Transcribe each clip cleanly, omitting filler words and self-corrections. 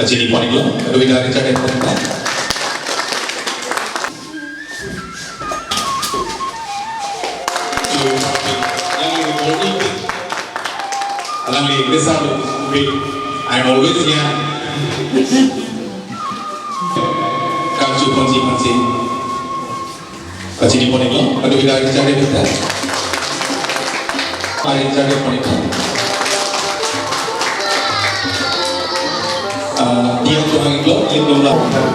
Sini poin itu, aduh kita cari poin. Alhamdulillah, this I'm always here. Kamu kunci. Sini poin itu, aduh kita cari poin. Mari cari poin itu. Dia tuang itu belum lakukan.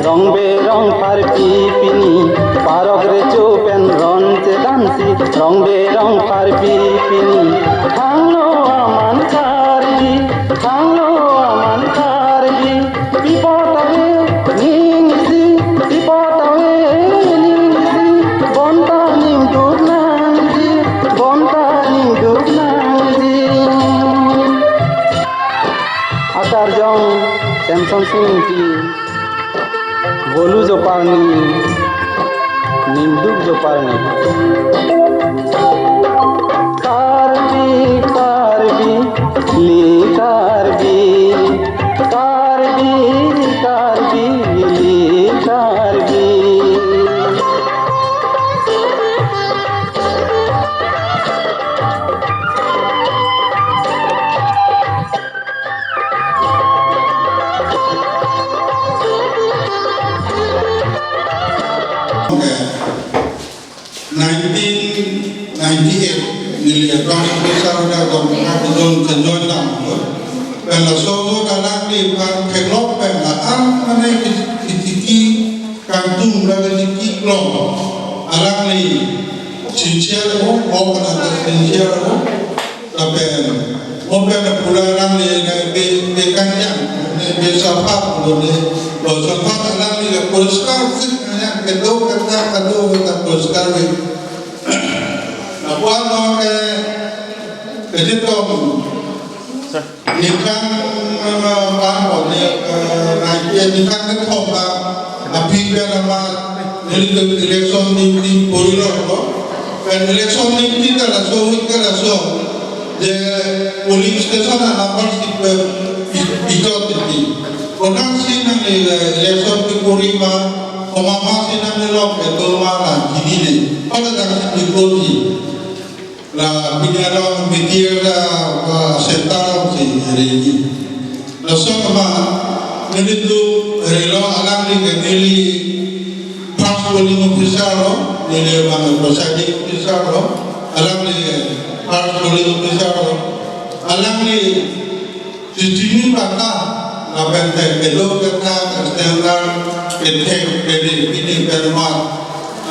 Rong berong parpi pini, parok recu pen ronce dansi. Rong berong parpi pini, hanglo aman karbi, pipotawe ningisi, bonta ning duk nangji. Akar jong Samson Singh बोलू जो पारनी निंदुक जो पारनी कारबी ली कारबी ली कारबी 1998 niliya kami besar dah kami adon kenjuan lam. Kalau sogo dalam ni pan kelop pen an mana kitiki kantung dalam kitiki kelop alang ni sincere ho kana sincere ho tapi mobil pula alang ni be kanjang ni biasa apa ni bosok apa alang ni puskar yang kedua kata puskar ni Puan no ke itu nikah pan ni nikah ni thom la api ke nama ni election ni puri lo kan election ni kita la so je police station number ikut ini orang sih nang election ni puri ma mama sih nang lo itu mana gini ni pada dah ikut la binyara media la sentar si regi la sama nilitu relo alam ni kenili transporting officer lo nile bang prosadi officer lo alam ni transporting officer lo alam ni sistem baka la bente kedo kata standard ketek kedi ini perma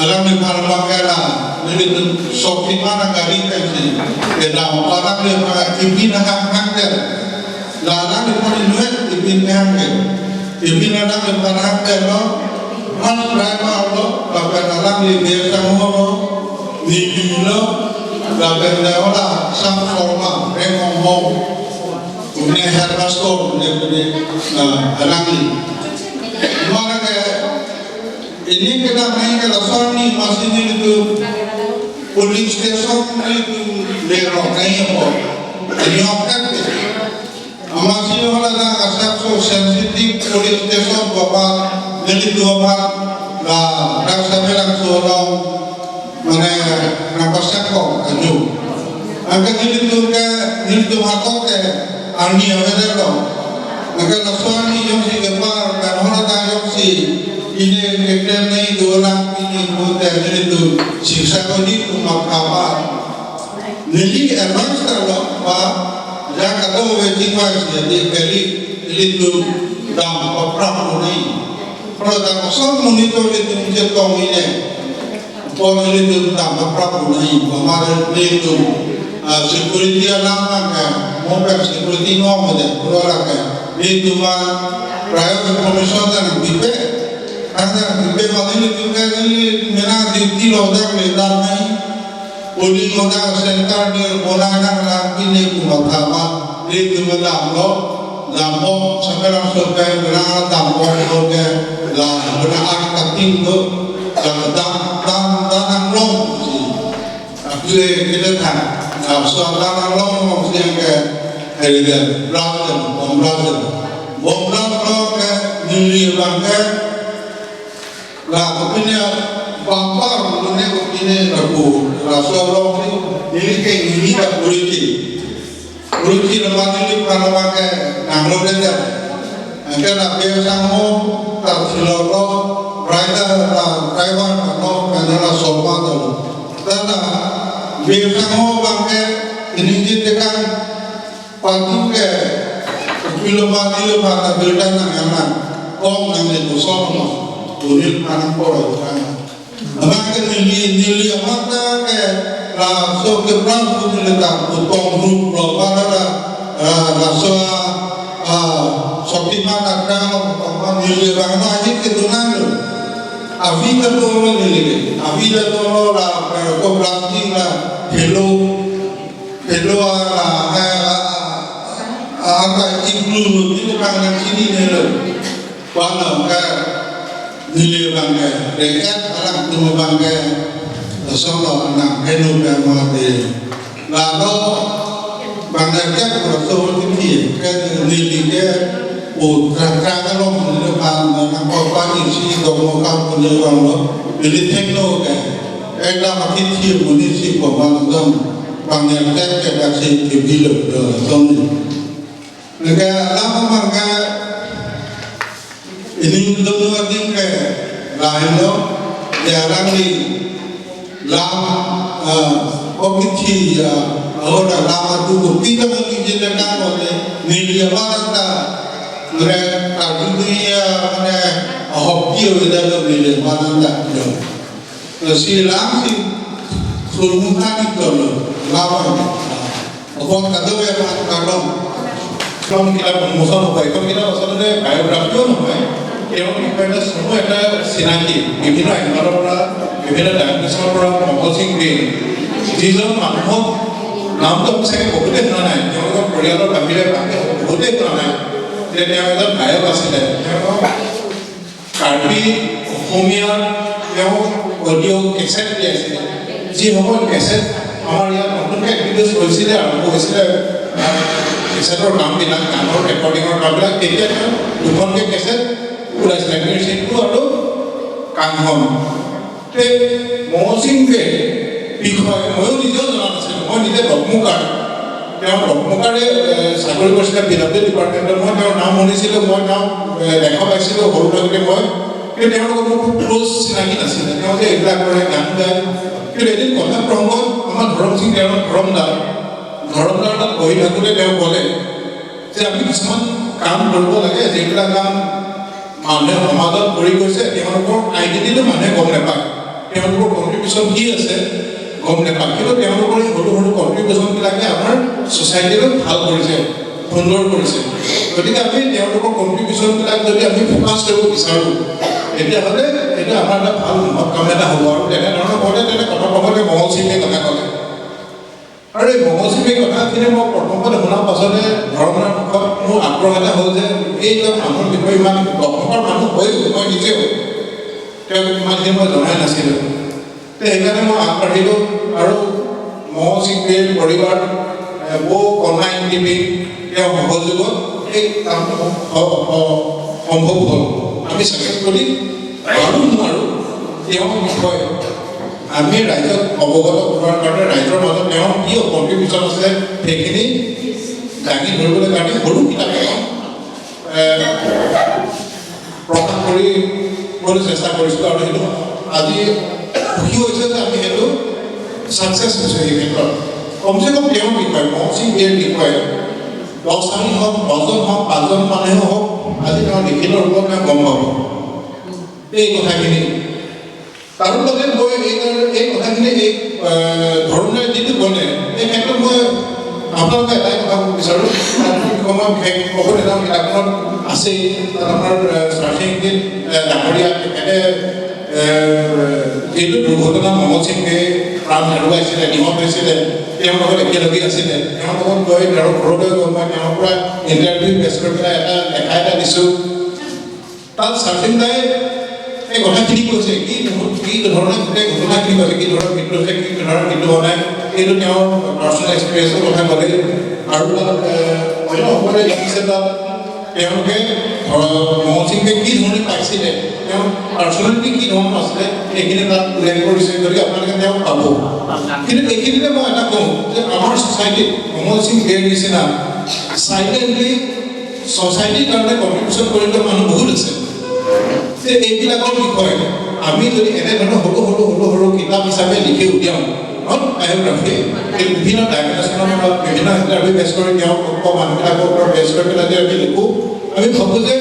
alam ni parma kala nilitu shopping mana kali tadi kedau orang ni pimpinan hang-hang dia la alam ni pun duit pimpinan hang Ibinana kepanah kelo, mas prima lo, bapak alam di desa molo, di bilo, bapak daola sang forma, ngomong, punya herbasto, punya alangi. Mana ke ini kita main ke Lasani masih itu police station itu lerok naik apa? Ini apa? Masih orang dah asal so sensitif police station bapak jadi dua bapak lah rasa bilang seorang mana nampaknya kok aju. Angkat jadi tu hakok ke army ada loh. Angkat Lasani yang si gemar dan orang dah yang si ini ekstrem ni dua orang ini bukan jadi tu siksa kau ni tu apa? Nili advance terlalu apa? Jangan kata waiting wise jadi kali itu dam perang ni. Kalau dah kosong monitor itu macam kau ini, kau itu dam perang ni. Kemarin itu security alam kan, mobile security norm ada. Kalau kan itu mah private information dan bipe. Ada bipe macam itu kan ini mana di lodak ledak ni. Poli lodak center ni bola nak lagi ni kumatawa. Itu mendam lo, dampok sekarang sampai benar dampok lo ke, lah benar arkating lo, dan long sih. Aku kita kan, soal dan long sih yang ke, hari dia bom lo ke, nili bangke, lah punya bangkar punya punya ragu, rasa long sih, nili ke nili tak boleh. Rugi lepas ini kalau pakai nanglo dia, kerana biasa mo tersilolo, rider driver kalau kerana solva tu, karena biasa mo pakai ini kita kan padu ke kilometer pada berita nangana, kong nangde kosong mo, turun panas poro kan, anak nili apa ke la so ke brand tu letak utong group global la so Shopee mana kau nilai bangsa aja keturunan lo, avi dah tu lo nilai, avi dah tu lo la kau plastik la hello la apa iklu itu kan yang sini ni lo, kalau kan nilai bangsa, dekat anak tu bangsa. Soalnya nak enu bermati, lalu bangsa berasal dari kan nilai dia, terang kalau mendepan nak apa isi doa punya orang ini teknologi, ada makin tiap munisi pembangunan bangsa kita kasih kebilu soalnya. Negara lama bangsa ini dua tingkat lain lo, jarang ni. Lama, okey orang lama tu kita mungkin jelaskan boleh nilai apa mereka dunia mana hoki ada nilai mana tak silang si sulmutan itu lama orang kata apa kalau kita musuh apa itu kita maksudnya biografi apa yang kita semua ada sinati বিভিন্ন বিভিন্ন ডাইমেনশনৰ পৰা মঙ্গল সিং দে যিজন মানুহক নামটো সঁচাকৈ বহুতে শুনা নাই তেওঁলোকৰ পৰিয়ালৰ বাহিৰে বহুতে শুনা নাই যে তেওঁ এজন গায়ক আছিলে তেওঁ কাৰ্বি অসমীয়াৰ তেওঁ অডিঅ' কেছেট উলিয়াইছিলে যিসকল কেছেট আমাৰ ইয়াত নতুনকৈ ইণ্ট্ৰডিউচ হৈছিলে আৰম্ভ হৈছিলে কেছেটৰ কামবিলাক গানৰ ৰেকৰ্ডিঙৰ কামবিলাক তেতিয়া তেওঁ দুখনকৈ কেছেট ওলাইছিলে মিউজিকটো আৰু কামখন মহসিংকে বিষয় ময়ো নিজেও জনা নাছিলোঁ মই নিজে ডকমুকাৰ তেওঁ ডকমুকাৰে চাকৰি কৰিছিলে বিদ্যালয় ডিপাৰ্টমেণ্টত মই তেওঁৰ নাম শুনিছিলোঁ মই তেওঁ দেখা পাইছিলোঁ সৰু থাকোঁতে মই কিন্তু তেওঁৰ লগত মোৰ খুব ক্ল'জ চিনাকি নাছিলে তেওঁ যে এইবিলাক কৰে গান গায় কিন্তু এদিন কথা প্ৰসংগত আমাৰ ধৰম সিং তেওঁৰ ধৰমদাৰ তাত বহি থাকোঁতে তেওঁ ক'লে যে আমি কিছুমান কাম কৰিব লাগে যিবিলাক কাম মানুহে সমাজত কৰি গৈছে তেওঁলোকৰ আইডেণ্টিটিটো মানুহে গম নাপায় তেওঁলোকৰ কণ্ট্ৰিবিউশ্যন কি আছে গম নাপায় কিন্তু তেওঁলোকৰ এই সৰু সৰু কণ্ট্ৰিবিউশ্যনবিলাকে আমাৰ ছ'চাইটিটো ভাল কৰিছে সুন্দৰ কৰিছে গতিকে আমি তেওঁলোকৰ কণ্ট্ৰিবিউশ্যনবিলাক যদি আমি ফ'কাছ কৰিব বিচাৰোঁ তেতিয়াহ'লে এইটো আমাৰ এটা ভাল কাম এটা হ'ব আৰু তেনেধৰণৰ কওঁতে কথা ক'বলৈ মহল সিঙে কথা ক'লে আৰু এই মহল সিঙে কথাখিনি মই প্ৰথমতে শুনাৰ পাছতে ধৰ্মৰ মুখত মোৰ আগ্ৰহ এটা হ'ল যে এইবিলাক মানুহৰ বিষয়ে ইমান দশকৰ মানুহ হৈও মই নিজেও তেওঁক ইমানখিনি মই জনাই নাছিলোঁ সেইকাৰণে মই আগবাঢ়িলোঁ আৰু মহল সিঙেৰ পৰিবাৰ বৌ অনলাইন টিভি তেওঁৰ সহযোগত এই কামটো সম্ভৱ হ'ল আমি ছাক্সেছফুলি পাৰোঁ নোৱাৰোঁ তেওঁৰ বিষয়ে আমি ৰাইজক অৱগত কৰাৰ কাৰণে ৰাইজৰ মাজত তেওঁৰ কি কণ্ট্ৰিবিউশ্যন আছে সেইখিনি দাঙি ধৰিবলৈ কাৰণে সৰু কিতাপ এখন প্ৰকাশ কৰিবলৈ চেষ্টা কৰিছিলোঁ আৰু সেইটো আজি সুখী হৈছে যে আমি সেইটো ছাকচেছ হৈছোঁ এই ক্ষেত্ৰত কমচে কম তেওঁৰ বিষয়ে মহল সিঙৰ বিষয়ে 10জনী হওক 10জন হওক 5জন মানুহে হওক আজি তেওঁ লিখিত ৰূপত তেওঁ গম পাব এই কথাখিনি তাৰোপৰি মই এই কথাখিনি এই ধৰণে যিটো ক'লে এই ক্ষেত্ৰত মই আপোনালোকে এটাই কথা ক'ব বিচাৰোঁ মই বিশেষ ক'ব নাযাওঁ কিতাপখনত আছেই আপোনাৰ চাৰ্চিংদিন ডাঙৰীয়া তেখেতে যিটো দুৰ্ঘটনা মহল সিঙে প্ৰাণ হেৰুৱাইছিলে নিহত হৈছিলে তেওঁৰ লগত একেলগে আছিলে তেওঁৰ লগত গৈ তেওঁৰ ঘৰলৈ গৈ মই তেওঁৰ পৰা ইণ্টাৰভিউ বেছ কৰি পেলাই এটা লেখা এটা দিছোঁ তাত চাৰ্চিং দাই এই কথাখিনি কৈছে কি ধৰণে গোটেই ঘটনাখিনি কৈছে কি ধৰণৰ মৃত্যু হৈছে কি ধৰণৰ মৃত্যু হোৱা নাই এইটো তেওঁৰ পাৰ্চনেল এক্সপিৰিয়েঞ্চৰ কথা ক'লে আৰু তাত অন্যসকলে লিখিছে তাত তেওঁলোকে মহল সিঙে কি ধৰণে পাইছিলে তেওঁ পাৰ্চনেলিটি কি ধৰণৰ আছিলে এইখিনি তাত উল্লেখ কৰিছে যদি আপোনালোকে তেওঁ পাব কিন্তু এইখিনিতে মই এটা কওঁ যে আমাৰ ছ'চাইটিত মহল সিঙৰ নিচিনা চাইলেণ্টলি ছ'চাইটিৰ কাৰণে কণ্ট্ৰিবিউশ্যন কৰি লোৱা মানুহ বহুত আছে যে এইবিলাকৰ বিষয়ে আমি যদি এনেধৰণৰ সৰু কিতাপ হিচাপে লিখি উলিয়াওঁ বায়'গ্ৰাফি বিভিন্ন ডাইমেনশ্যনৰ বিভিন্ন ইণ্টাৰভিউ বেছ কৰি তেওঁ মানুহবিলাকৰ ওপৰত বেছ কৰি পেলাই যে আমি লিখোঁ আমি ভাবোঁ যে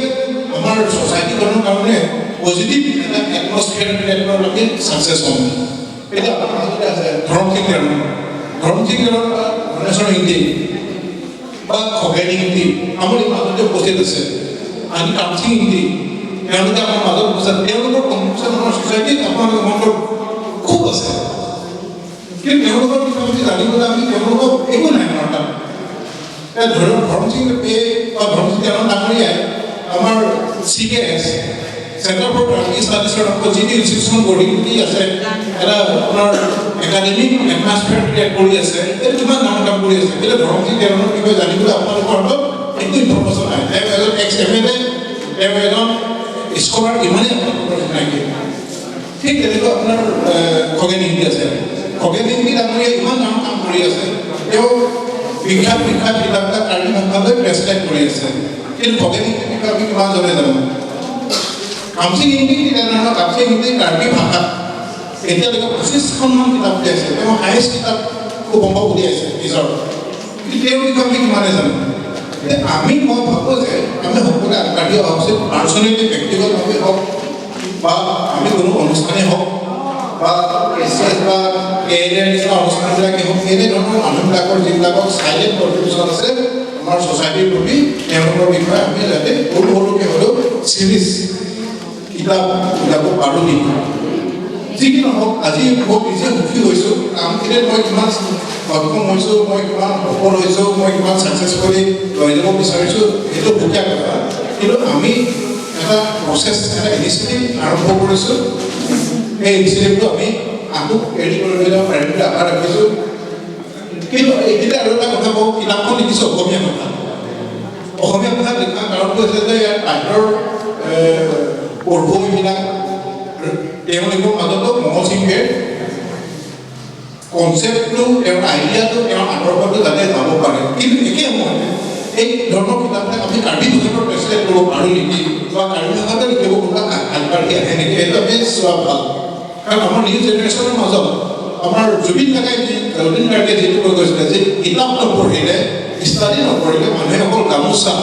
আমাৰ ছ'চাইটিখনৰ কাৰণে পজিটিভ এটা এটমস্ফিয়াৰ ক্ৰিয়েট কৰাত আমি ছাকচেছ হ'ম এতিয়া আপোনাৰ মাজতে আছে ধৰ্ম সিঙৰ ধনেশ্বৰ ইংতি বা খগেন ইংতি আমাৰ মাজতে উপস্থিত আছে আনকি কামসিং ইংতি তেওঁলোকে আমাৰ মাজত উপস্থিত তেওঁলোকৰ কণ্ট্ৰিবিউশ্যন আমাৰ ছ'চাইটিত আপোনালোকৰ মনত খুব আছে কিন্তু তেওঁলোকৰ বিষয়ে আমি জানিবলৈ আমি তেওঁলোকক একো নাই আমাৰ তাত ধৰ্ম সিং বা ধৰ্ম সিং ডাঙৰীয়াই আমাৰ CKS চেণ্টাৰ ফৰ কাৰ্বি ষ্টাডিজৰ যিটো ইনষ্টিটিউশ্যন গঢ়ি তুলি আছে এটা আপোনাৰ একাডেমিক এটমস্ফিয়াৰ ক্ৰিয়েট কৰি আছে এইটো কিমান ডাঙৰ কাম কৰি আছে কিন্তু ধৰ্ম সিং তেওঁলোকৰ বিষয়ে জানিবলৈ আপোনালোকৰ হাতত একো ইনফৰ্মেশ্যন নাই তেওঁ এজন ex-MLA তেওঁ এজন স্কলাৰ ইমানেই আপোনালোকৰ চিনাকি ঠিক তেনেকুৱা আপোনাৰ খগেন ইংতি আছে খগেন ইংতি ডাঙৰীয়াই ইমান ডাঙৰ কাম কৰি আছে তেওঁ বিখ্যাত কিতাপবিলাক কাৰ্বি ভাষালৈ ট্ৰেন্সলেট কৰি আছে কিন্তু খগেন ইংতিৰ বিষয়ে আমি কিমান জনে জানো কামসিং ইংতি তেনেধৰণৰ কামসিং ইংতি কাৰ্বি ভাষাত এতিয়ালৈকে 25খনমান কিতাপ উলিয়াইছে তেওঁ হায়েষ্ট কিতাপ খুব সম্ভৱ উলিয়াইছে নিজৰ কিন্তু তেওঁৰ বিষয়ে আমি কিমানে জানো আমি মই ভাবোঁ যে আমি সকলোৱে আগবাঢ়ি অহা উচিত পাৰ্চনেলি ব্যক্তিগতভাৱে হওক বা আমি কোনো অনুষ্ঠানেই হওক বা এছএছ বা এৰিয়াৰ নিচিনা অনুষ্ঠানবিলাকেই হওক এনেধৰণৰ মানুহবিলাকৰ যিবিলাকৰ চাইলেণ্ট কণ্ট্ৰিবিউশ্যন আছে আমাৰ ছ'চাইটিৰ প্ৰতি তেওঁলোকৰ বিষয়ে আমি যাতে সৰুকৈ হ'লেও চিৰিজ কিতাপ উলিয়াব পাৰোঁ নেকি যি কি নহওক আজি মই নিজে সুখী হৈছোঁ কামখিনিত মই কিমান সক্ষম হৈছোঁ মই কিমান সফল হৈছোঁ মই কিমান ছাকচেছফুলি লৈ যাব বিচাৰিছোঁ সেইটো সুকীয়া কথা কিন্তু আমি এটা প্ৰচেছ এটা ইনিচিয়েটিভ আৰম্ভ কৰিছোঁ এই ইনিচিয়েটিভটো আমি আকৌ এৰি কৰিব পাৰিম বুলি আশা ৰাখিছোঁ কিন্তু এইখিনিতে আৰু এটা কথা কওঁ কিতাপখন লিখিছোঁ অসমীয়া ভাষাত লিখা কাৰণটো হৈছে যে ইয়াৰ বাহিৰৰ পঢ়ুৱৈবিলাক তেওঁলোকৰ মাজতো মহল সিঙে কনচেপ্টটো তেওঁৰ আইডিয়াটো তেওঁৰ আদৰ্শটো যাতে যাব পাৰে কিন্তু একে সময়তে এই ধৰণৰ কিতাপবিলাক আমি কাৰ্বি ভাষাত ট্ৰেন্সলেট কৰিব পাৰোঁ নেকি বা কাৰ্বি ভাষাতে লিখিব কোনোবা আগবাঢ়ি আহে নেকি সেইটো আমি চোৱা ভাল কাৰণ আমাৰ নিউ জেনেৰেশ্যনৰ মাজত আমাৰ জুবিন গাৰ্গে যিটো কৈ গৈছিলে যে কিতাপ নপঢ়িলে ষ্টাডি নপঢ়িলে মানুহে অকল গামোচা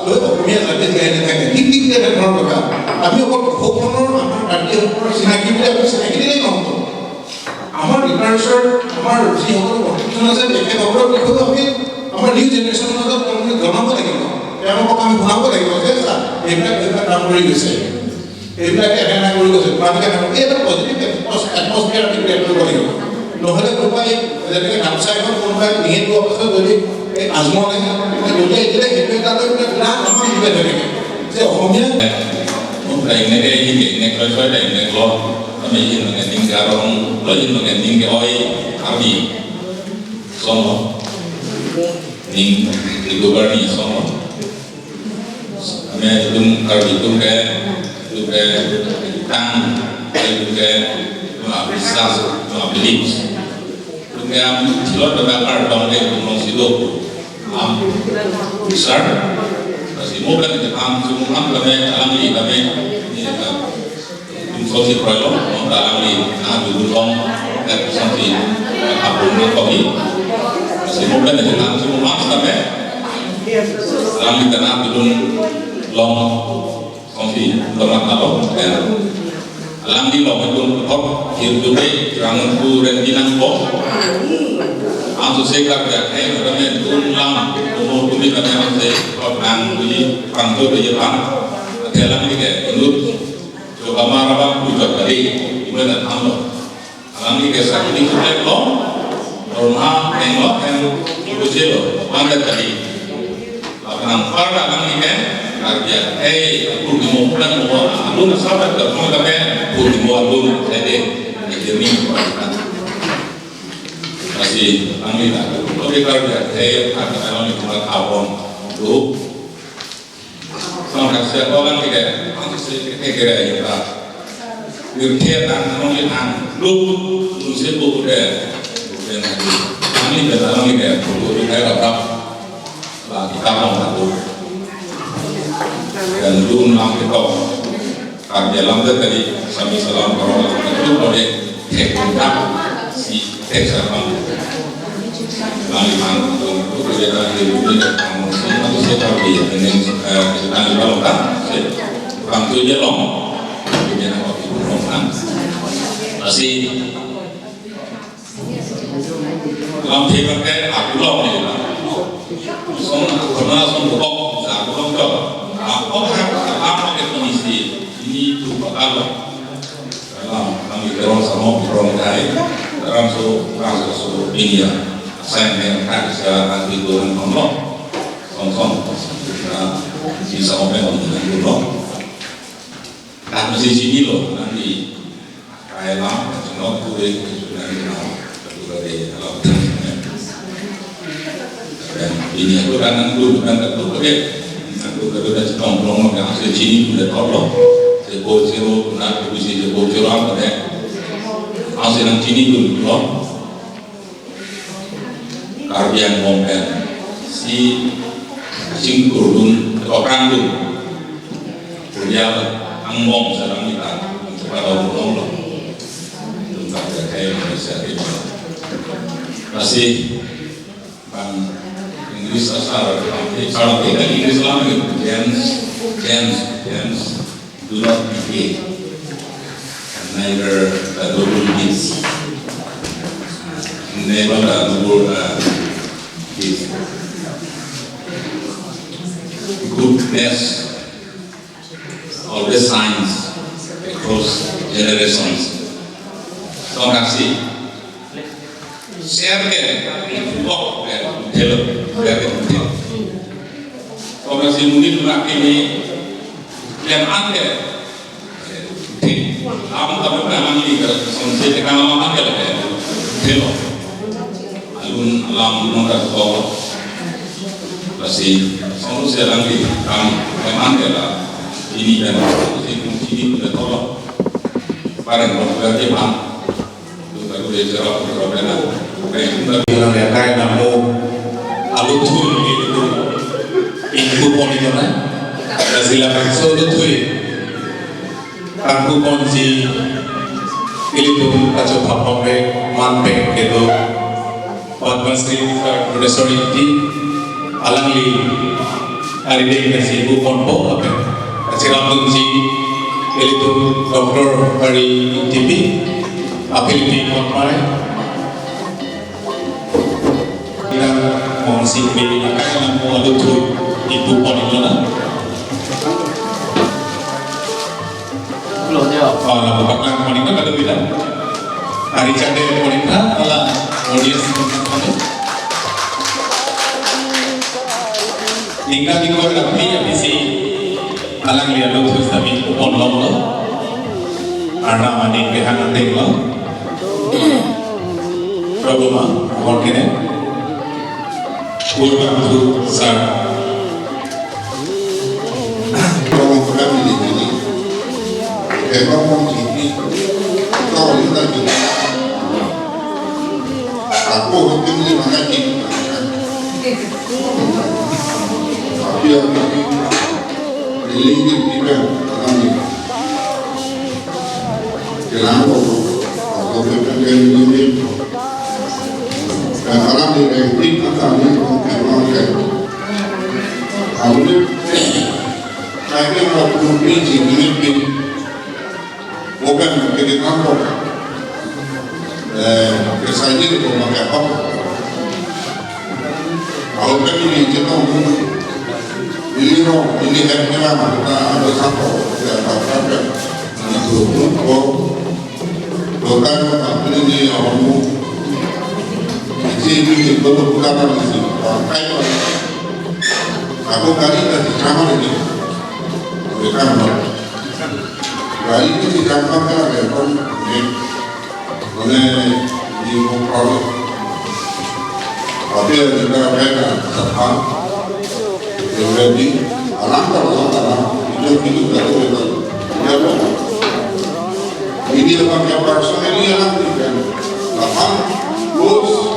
লৈ অসমীয়া জাতি জীয়াই নাথাকে ঠিক তেনেধৰণৰ কথা আমি অকল অসমখনৰ আমাৰ ৰাজ্যসকলৰ চিনাকি বুলি আমি চিনাকি দিলেই নহ'ব আমাৰ লিটাৰেচাৰ আমাৰ যিসকল কণ্ট্ৰিবিউশ্যন আছে তেখেতসকলৰ বিষয়েও আমি আমাৰ নিউ জেনেৰেশ্যনৰ মাজত তেওঁলোকে জনাব লাগিব তেওঁলোকক আমি শুনাব লাগিব যে এইবিলাক কাম কৰি গৈছে এইবিলাকে এনে কৰি গৈছে মানুহে এইবিলাক পজিটিভ এটমছফিয়াৰ আমি ক্ৰিয়েট কৰিব লাগিব নহ'লে কোনোবাই যেনেকৈ গামোচা এখন কোনোবাই ডিঙিত লোৱাৰ পাছত যদি এই আজমলে যদি এতিয়া সেইটো এটা বিৰাট আমাৰ বিভেদ হৈ থাকে যে Asamiya Đây này đây như vậy này coi đây này lo kami ini dengan tinggal orang lo ini dengan tinggal oi kami sono ning itu berni sono kami itu kalau itu ke tang itu ke bisa beli itu ke cilor berbakar dong deh belum situ besar masih bukan itu semua kami alami kami Info proyek dalam di dulu sampai abang kopi semua kan dengan semua sampai dalam di tanah belum long kopi dalam kalau dalam di long itu top hidup rangun tu dan bilang kok aku sekar ya kami turun lang umur kami kami masih orang beli pangtu di Jepang dalam ni ke hidup Kamar juga dari mana tahu, alam ini kesal ini sudah lo, rumah yang kecil lo, mana tadi, orang pada alam ini kan, kerja, aku mau pulang mau, aku nak sahabat kalau kami, aku mau aku jadi ini masih kami tak, kalau kerja, ada orang yang pulang kawan, tu, sama kerja orang ini kan. Kira kita berkaitan dengan lu sebut deh, kami dalam ini perlu kita tetap kita mau dan lu nak kita kerja lambat tadi sambil salam kalau itu boleh teknik si teksaran laliman itu kerja di kamu atau siapa dia dengan kita lakukan Bantu je long, dia nak waktu long kan, masih dalam film kan aku long ni lah, karena bok, aku long tu, apa yang kondisi ini tu bakal dalam kami terus sama orang lain, dalam so ini ya, saya yang tak bisa nanti turun kontok, bisa open dengan turun. Nah, di sini loh nanti kayak lama, senang tuh sudah kenal, dari alam dan ini aku kan dulu kan aku udah nongkrong yang hasil sini udah tolong, sebocor, nak bisa sebocor apa deh, hasil yang sini dulu loh, karbian momen si singkurun orang tuh, kuliah Angmong sedang kita kepada orang loh, tentang kayak Indonesia ini. Masih bang Inggris asal, kalau kita Inggris lama itu James do not behave, and neither double hits, never double hits. Goodness. All the signs across generations. Terima kasih. Share ke, blog, hello, Terima kasih mungkin ini yang ada. Kamu tapi memang ini konsep kalau memang ada hello. Alun alam nomor satu. Masih solusi lagi kamu memang ada. Ini dan ini sudah tolong barang berarti bang itu baru dia jawab berbeda kayak bilang ya kayak namu alutul itu pon itu kan sila so alutul aku kunci itu kacau papambe manpe itu Padmasri Profesori di alangli hari ini kasih pon apa Siram Tunji itu Dr. Hari TV apel di Mumbai kita mau si baby kaya lang mo ano to itu pon itu na la bakal pon itu kada bilang hari cande pon itu ala audience kami tinggal di luar kami yang isi alang lihat lu terus kami pon lo Arna mandi kehan ande lo problem और किने पूर्व itu sar kalau kami di sini memang ini kalau kita juga aku mungkin ini mengaji tapi yang ini kita kami kenapa aku berpikir ini alam di ranking atau di kemungkinan awalnya saya waktu ini bukan menjadi kantor kesannya itu memakai apa kalau kami ini kita ini hanya lama kita ada kantor kita apa itu bukan ini orangmu ini belum bukan lagi kayak aku kali tadi sama ini bukan kali ini tidak makan ada pun oleh di produk tapi juga mereka tetap jadi alam kalau hidup kalau ini lembaga personal ini alam kan apa bos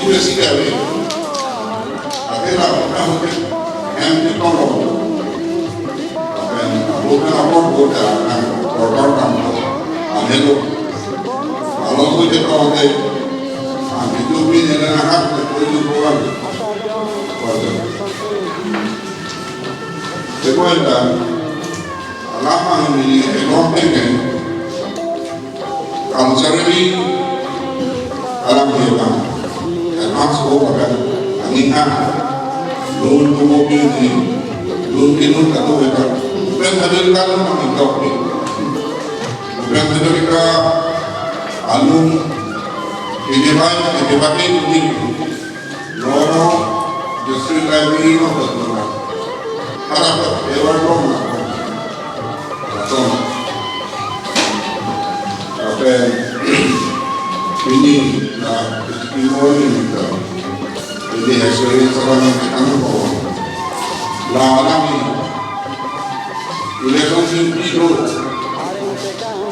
itu sih kali akhirnya kamu yang ditolong bukan apa bukan kotor kamu akhirnya kalau kita tahu deh itu ini dengan hak itu bukan sebenarnya lama ini ekonomi culturally alam dia masuk kan anginnya belum mobil ini belum inut atau mereka bukan hadir kalau mengingat bukan hadir kita alum ini ini loro justru lagi no betul harap lewat rumah atau apa ini ini jadi hasilnya sekarang kita tahu lawan ini relationship itu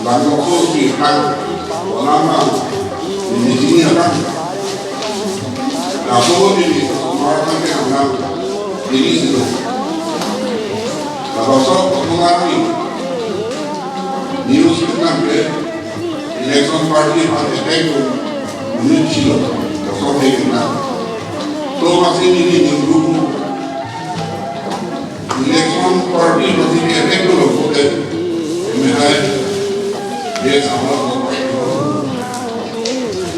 lalu sih kan lama di sini kan lalu ini orang yang anak ini itu kalau soal pengaruh news kita election party ada itu muncul sampai kita तो masih ini di grup election party masih ada dulu oke mereka dia sama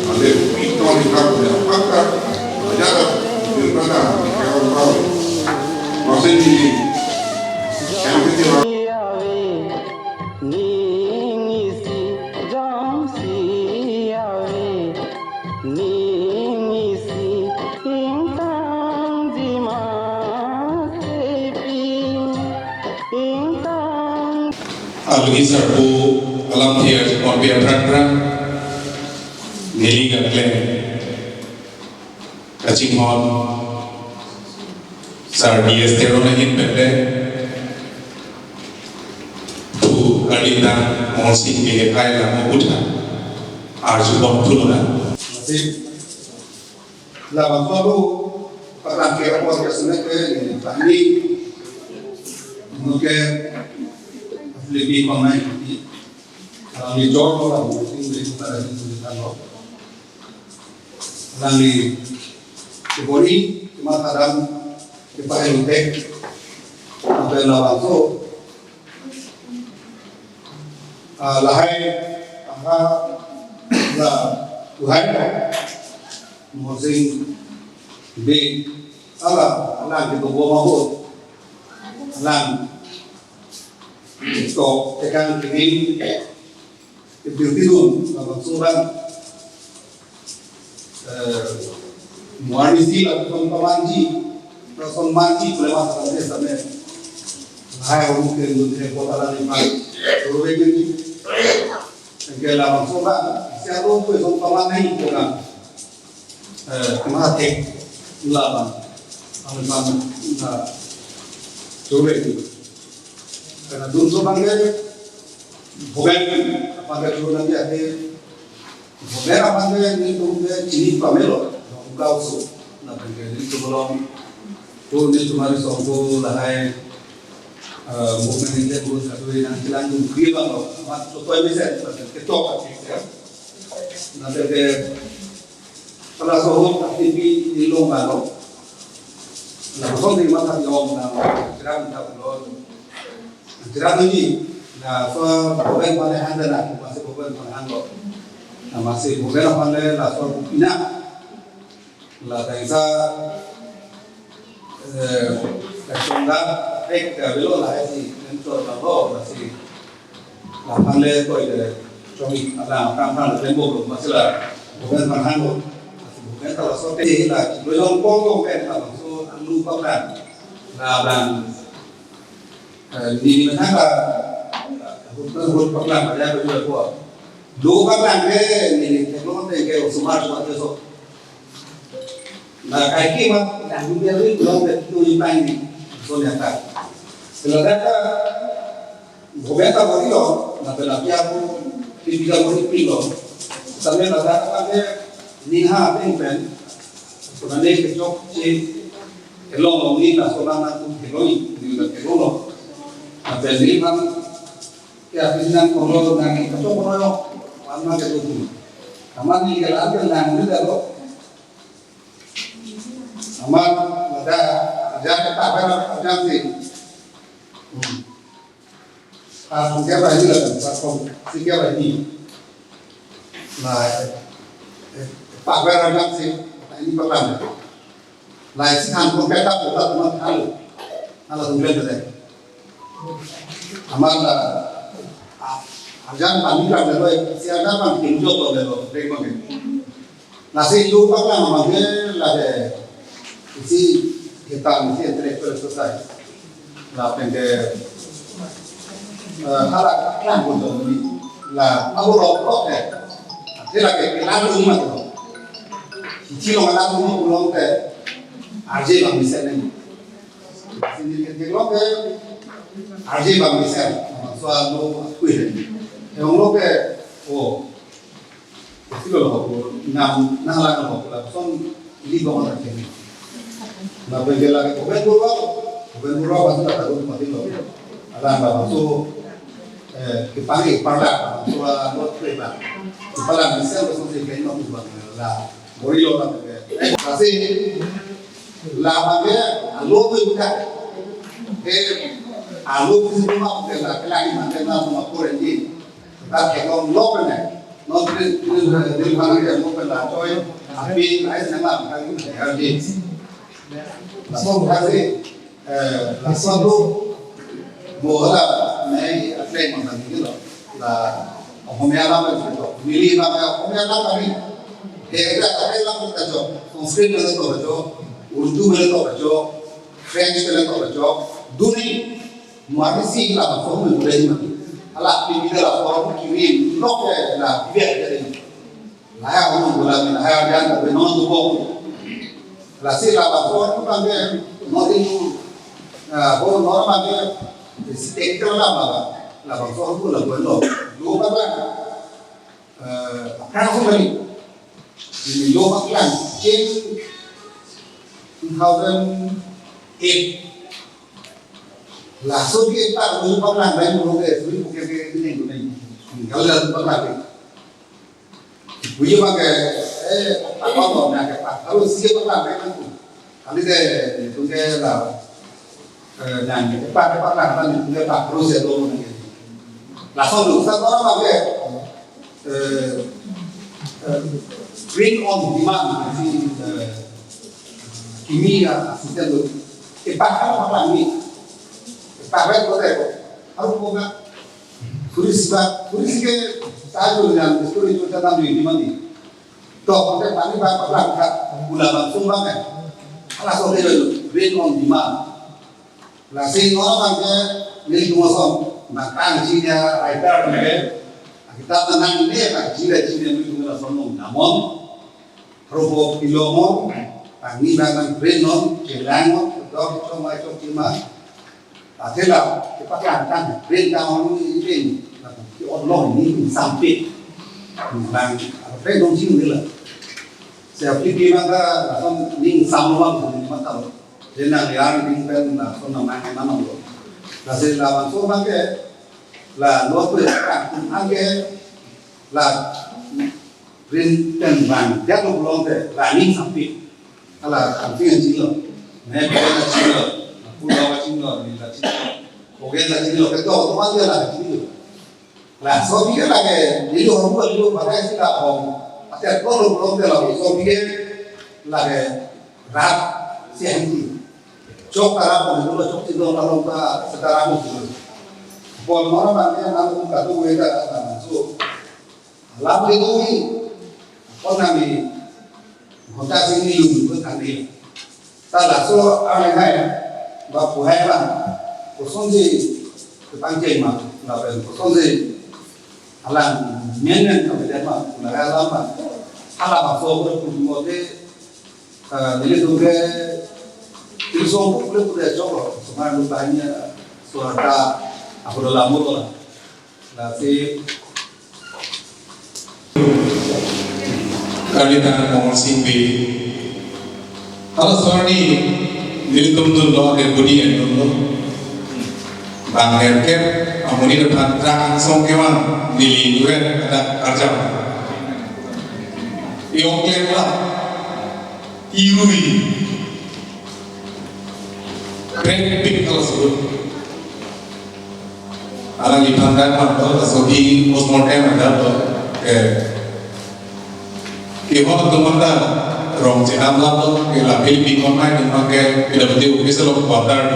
ada itu kita punya pakar ada pilkada kalau tahu masih di yang ketiga Algi serbu alam thier korbiar pran nili gatle kaching hon sar ds tero nahin pelle tu alita monsi ke kai la mo utha arju bom tuluna la bafaru para que agua que se mete en tahni no que lebih pemain di Johor lah mungkin dari para tulisan lo lalu kebori kemataran kepahian tek apa yang lawan tu lahai angka lah Tuhan mungkin Vì đó là cái tổ bộ bảo hộ làm tổ cái càng cái điều tiết luôn và bằng số đang muarisi là con manji nó con manji boleh masuk ke sana hai orang mungkin dia kota lain mai rồi về cái là bằng số bạn sẽ luôn với con paman này cũng là mà thế là bằng là rồi về karena dulu sebagai bukan pada dulu nanti ada bukan apa ini dulu ini pamelo kau so na bagi itu belum tu ni cuma risau lahai bukan ini dulu satu yang kilang dulu bang mat soto bisa ketok ya nanti ke kalau sohut aktivi di lomba lo nah sohut di mana diom na kiram tak lo kiram ini na so bukan pada anda nak masih bukan pada anda na masih bukan pada la so pina la taisa kasunda ek belo la esi dentro la ho masih la pada ko ide chomi ala kan tempo masih la bukan pada anda bukan kalau so te la lo yang pong kan kalau so anu papan la bang di mana hut paklan ada berdua kuat dua paklan ke ni kalau kita ke smart waktu so nah kaki mah yang dia ni belum tentu yang ni so ni tak kalau kata bukan tak boleh lo nak terlapia pun tidak boleh pilih tapi nak kata ni ha pen sebenarnya kecok si elong ni lah seorang tu elong ni lah elong Jadi kan ya bilang kalau nanti kacau kono mana gitu aman ni kalau ada yang ni dah aman ada ajar tak apa ajar sih siapa ini lah siapa ini nah pak ajar sih ini pertama lah si han pun kita buat teman halo tungguin deh हमारा ajan kami kan dulu siapa kan pinjau tu dulu rekod ni. Nasi lupa kan macam lada isi kita mesti intelektual selesai. Lah pendek harap kan pun tu lah aku rokok eh. Dia lagi kelam rumah tu. Cilo kelam rumah pulang ke aje bang misalnya. Sini kita kelam ke aje bang misalnya. Soal lo kuih. Yang lo ke itu loh nam lah lo son liba mana kini. Nah penjela ke bukan guru pasti tak tahu mati lo. Alam bawa so kepala soal lo preba. Kepala misalnya so sih kain lo buat lah. Bori lo lah. Kasih lamanya lo tu bukan. Alu semua kita kelagi mana semua kurang ni. Kita kalau lokal ni, dari mana kita lokal lah, coy. Tapi lain nama kami ada di. Langsung kasih, langsung tu, bola, ni apa yang mana ni lo. Lah, homnya lama tu, milih nama homnya lama ni. Kita apa kita jo, Sanskrit mana tu jo, Urdu mana tu jo, French mana tu jo, dunia. Muarisi lah form boleh mati. Alah pilih lah form kiri lok lah biar jadi. Lah orang bola ni lah dia tak benar tu bom. Lah si lah form kan dia mati tu. Bom normal dia stiker lah malah. Lah form tu lah boleh. Dua orang. Kan aku beri. Ini dua orang change 2008. Langsung kita dulu pernah main dulu ke, dulu bukan ini, kalau dah pernah ke, bukan pakai apa tu nak ke, kalau siapa pernah main tu, kali deh itu ke lah, yang pakai kan itu tak terus ya dulu ni, langsung dulu satu orang pakai bring on demand si kimi asisten tu ipak apa lagi ipak apa tu harus buka turis ke tahu yang turis itu tentang di mana to kita pani apa lagi gula sumbang kan alas okey dulu based on demand lah sing orang kan milik muasom makan Cina writer kita tenang ini kan Cina milik muasom namun robo kilomo Pagi bangun benon, jelang, kedok, cuma itu cuma. Adalah kita kan tahun ini, Allah ini sampai, bang, benon sih ni lah. Saya pergi mana, langsung ning samluang tu ni macam, jenang yang ning pen, langsung nama lo. Lalu lawan so bangke, lah luar tu kan, angke, lah, pen bang, dia tu belum te, lah ning sampai. Alah, kampungan Cina, mereka Cina, pulau Cina, ni Cina, okey Cina, kita orang mana lah Cina. Lah, so pikir lagi, di luar rumah dulu pada Cina orang, ada kalau belum terlalu, so pikir lagi rap siang cok rap dulu cok Cina orang tak sekarang dulu. Pol mana mana namun katu mereka tak masuk. Lap itu ni, kau nami kita sini lumpuh kan ni. Tak langsung orang lain, bapu heran, kosong si kepanjang mak, lapan kosong si alam mian kemudian mak, lalu mak, alam masuk berkumpulan ni tu ke, itu boleh jauh, semua lupanya suara apa dalam mulut, tapi kali tangan mohon simpi. Kalau soal ni, dili tumtul lo ada budi yang dulu. Bang herket, amuni dapat terang songkewan dili dua ada kerja. Iong kela, iui, great big kalau sebut. Alang dipandang mana, sobi postmortem ada Kihon tumanda rong jenam lalu kila Filipin konai dimakai tidak betul kisah lo kuatar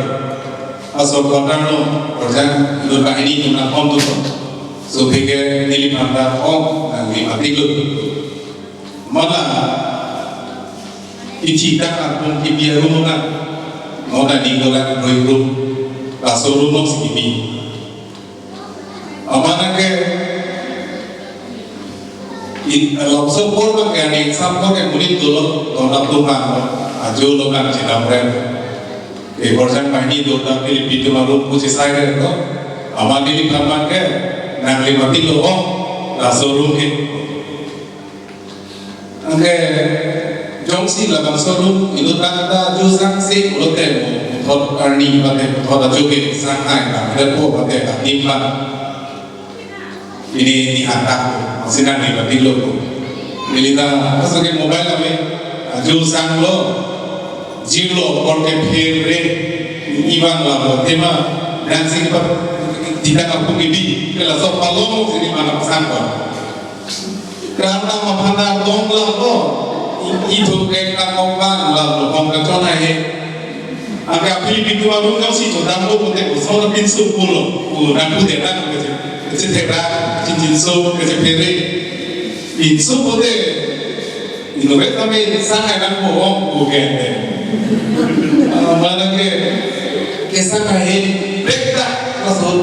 asal kuatar lo kerja itu kah ini cuma om tu so pikir nili panda om nanti mati lo malah icita kan kibiar rumah mau dah ninggalan roh kasur rumah sekibi amanah ke langsung pun kan yang sampai kan murid dulu orang Tuhan ajo lo kan cina mereka korban ini dulu tapi itu malu puji saya itu aman ini kapan ke nang lima kilo langsung rumit angke jongsi langsung sorum itu tanda jusang si uloten thot arni bate thot ajoge sangai na lepo bate impan ini dihantar sinan ni berarti lo milita pasal mobile kami jual sang lo zero korte phere iban lah tema dancing per tidak aku bibi kalau so palong sini mana pesan kau karena mapanda dong lah lo itu kayak kau kan lah lo kau kacau naik agak pilih itu baru kau sih sudah lo putih soal pinsu pulo dan putih dan kecil cincin so kecil pere pinsu putih itu kami sangat kan bohong bukan mana ke sangat beda maksud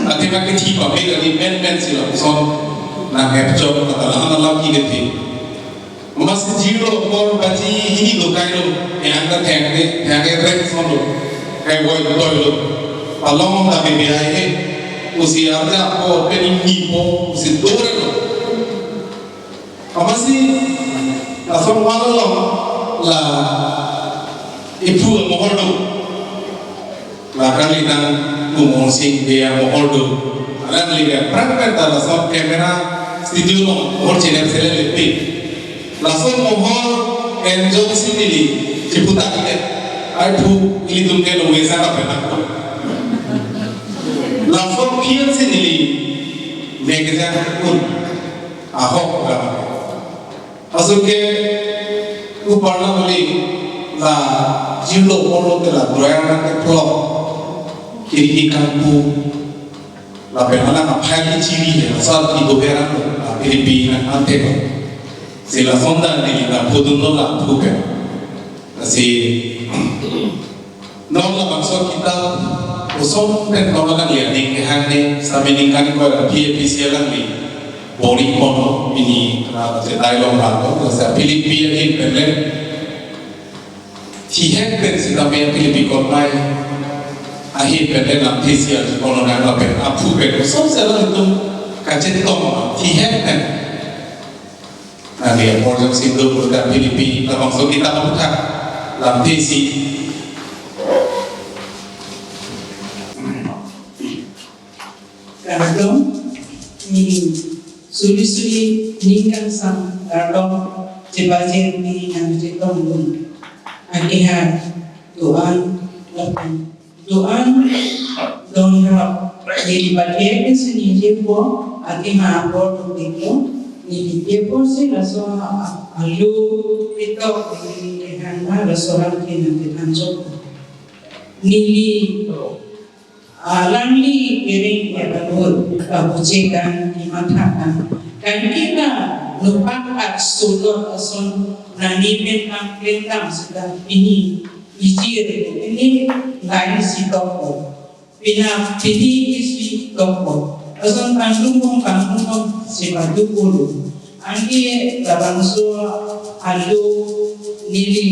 nanti pakai tiba beda di men sila so nah capture katalah anak lagi masih zero kor baci ini lo kayak lo yang angkat yang rek sondo kayak boy betul lo palong tapi biaya usia aja po peningi po usia dua lo masih asal malu lo lah ibu mohon lo lah kali nang umur sing dia mohon lo alam lihat perangkat dalam soal kamera studio lo mohon channel selen lebih langsung mohon enjong sini ciputa kita aku ini tuh kalau wesa apa nak langsung kian sini mereka pun ahok lah asal ke uparna beli là dư lộ mô lô tức là đòi ra cái plot kiri kampu là phải nói là hai cái chi vi là sao thì đồ về ra là Philippines anh thấy không? Thì là phong đàn thì là phụ nữ nó là phụ cái thì nó là bằng số kita kosong kan kalau kan lihat di kehane sampai ni kan kau ada PPC lang ni body mono ini kenapa saya long lalu saya Filipina ini benar tiap person tapi Filipina korban akhir benar nak PCL kalau nak lapar apa benar so saya itu kajet tong tiap kan nanti orang situ berkat Filipina langsung kita buka lam PC Kardom ni suri-suri ningkang sang kardom jebajer ni yang jetong lun akihat Tuhan lapan Tuhan dong rap jadi bagian ke sini jepo akihat apor tukiko ni jepo si laso alu itu ni hanga laso lagi nanti anjok nili langli kering ya balur kabujekan dimatakan kan kita nupakat sulur ason nani pentang sudah ini ijir ini lain si toko pina pini isi toko ason kandung si batu bulu angki labangso alu nili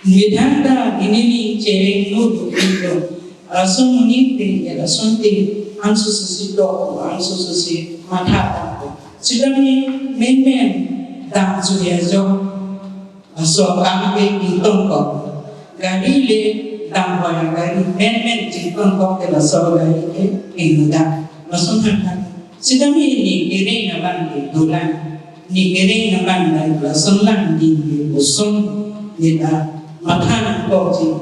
nidanda ini cereng nudu itu langsung meniti, langsung di ansu sesidok, ansu sesi mata. Sudah ni men dah sudah jauh, so kami hitung kok. Gari le dah bayar gari men hitung kok ke langsung gari ke indah. Langsung hantar. Sudah ni kiri naban di dolan, ni kiri naban di langsung lang di busung di dah mata kok sih.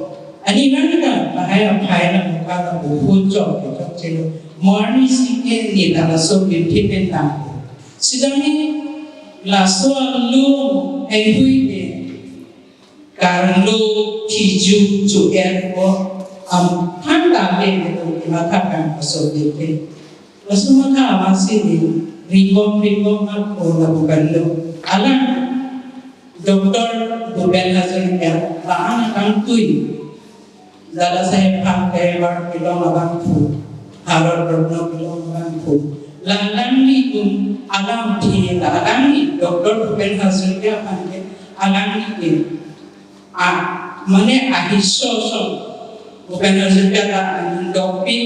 Ani mana bahaya bahaya bukan buhujok itu cilo. Morni sikit ni dalam sobi pipetang. Sedang ni laso lu hui ni karena lu hiju juer ko tanda le itu matakan sobi pe. Laso mata masih ni ringom aku bukan lu. Alam doktor bukan hasil ya. Baan akan tui. Dala saya pakai war pilong abang pu, harap berno pilong abang pu. Lalang ni pun alam di alam ni doktor bukan hasil dia pakai alam ni mana ahiso bukan hasil dia alam dopi,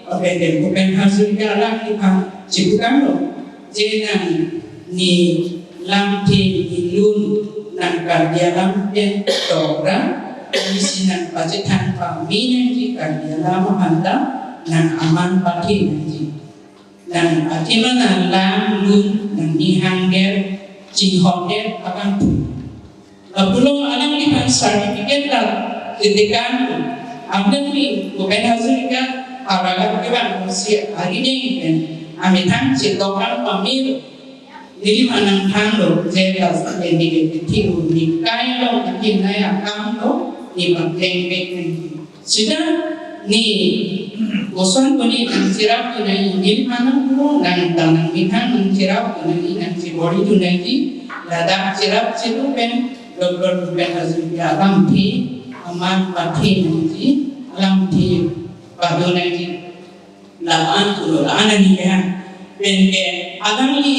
bukan hasil dia alam ni cipukan lo. Jenang ni lampi ilun nak kerja lampi dokter. Isinan pacitan pamina jika dia lama handa nan aman pati nanti nan atimana lam lun nan dihangger cinghongger akan pun. Lalu alam lihat sertifikat lah ketika amdan ni bukan hasil kan aragat keban usia hari ni kan amitan citokan pamir jadi mana hando jelas ini kecil ni kaya lo mungkin naya kamu ni bangkeng sudah ni bosan puni sirap tu nai ni mana pun dan tanang minhan sirap tu nai dan si body tu nai lada sirap situ pen doktor pen hasil alam thi aman pati nanti alam thi padu nai laan tu laan ni kan pen ke alam ni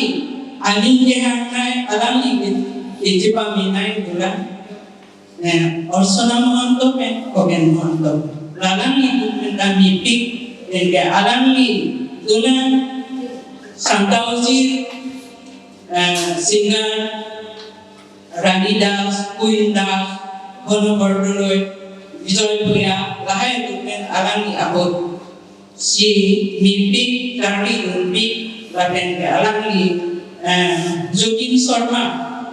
alim ke hanai alam ni ijipa minai bulan और सोना महंतो में कोगेन महंतो लालंगी दुनिया मीपिक इनके अलंगी दुनिया संतावजी सिंगर रानीदास कुइंदास होनोबर्डलोय विजयपुरिया लाहे दुनिया अलंगी abot si मीपिक कार्डी मीपिक लापेन के अलंगी जुकिन Sharma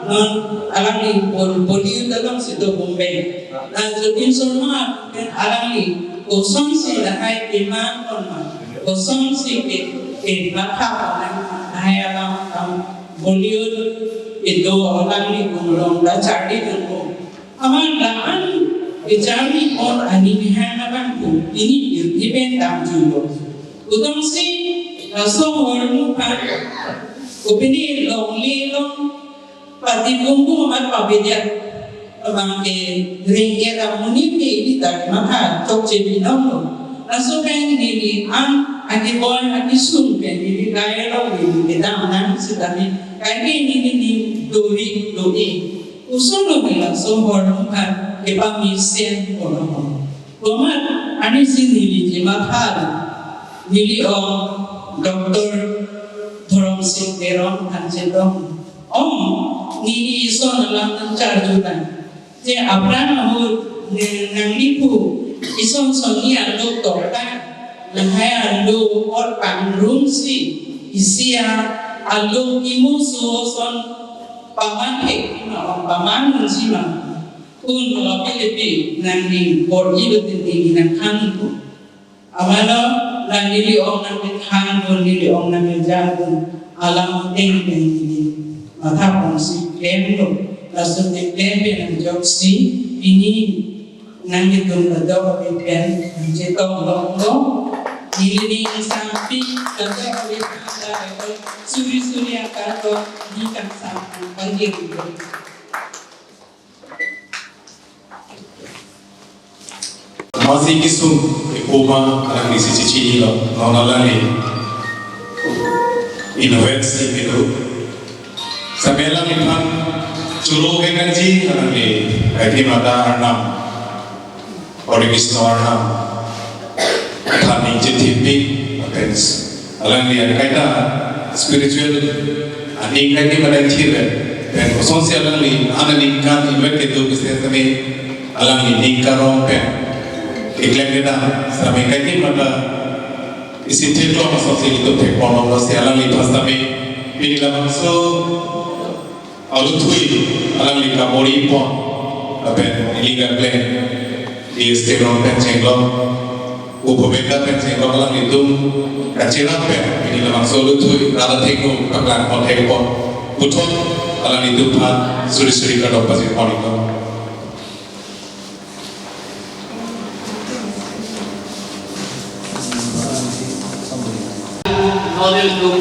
non alangli Bollywood dalam situ Bombay. Dan Jodin Sharma kan alangli kosong si lahai iman korma kosong si ke mata lahai alam Bollywood itu alangli kumulong dah cari tunggu Aman daan Ijari on ani bihana bangku ini iben dam julo. Utang si raso hormu pan. Upini long long pati bumbu mat pabedya. Abangke ringera muni ni tak maka tok cebi nono. Raso pen ni an ani boy ani sun pen ni kaya lo ni bedam nan sedami kaya ni dori. Usun lo bilang sohor kan kepami sen orang. Komat ani sini di makan nili doktor dorong sing terong kan cendong. Nili ison alam nancar jutan. Je abran mahut nang lipu ison sonia doktor kan nanghaya lo or panrungsi isia alo imusu son paman paman sima pun lebih nanti bodi betul nang kanku amalo nanti orang nang kanku nanti orang nang jago alam teng mata ponsip kendo langsung dipelih nang joksi ini nang itu ada pemben jetong long ini sampai ada oleh suri akan di kan sampai panggil masih kisum ikoma alam di sisi cini lo nonalani inovasi itu sampai lipan curu kenanji alam di kaki mata arnam origis arnam kami jetipi apens alam di kaita spiritual ani kaki pada ciri dan sosial alam di analikan ibarat itu bisnes kami alam di ningkarong pen iklan kita sampai kaki pada isi telo sosial itu pekono masih alam di pas kami pilih langsung alutui alam di kabori pon apen iligan plan di steron pencenglong ubebeka pencenglong alam itu kacirap pen pilih langsung alutui rada tengok kaklan pon tengok putot alam itu pan suri kadok pasir poliko Nodir tu